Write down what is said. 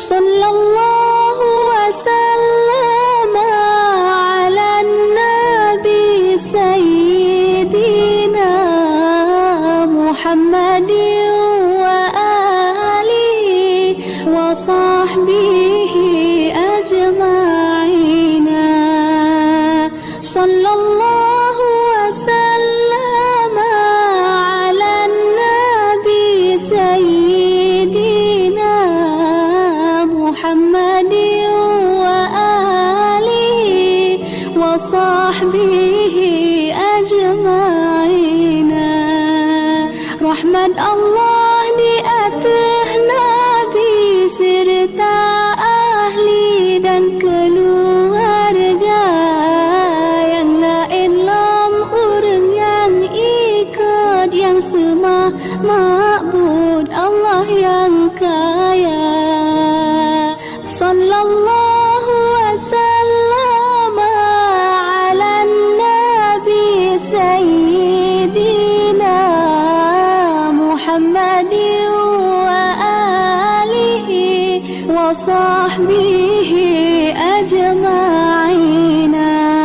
sallallahu wasallam ala nabi sayyidina Muhammadin wa alihi wa sahbihi ajma'ina. Sallallahu wasallam ala nabi sayyidina Muhammadin wa alihi wa sahbihi ajma'ina. Rahmat Allah di atas Nabi serta ahli dan keluarga yang lain lam urang yang ikut yang semua ma'bud Allah yang kaya. Sallallahu wasallam ala nabi sayyidina Muhammadin wa alihi wa sahbihi ajma'ina.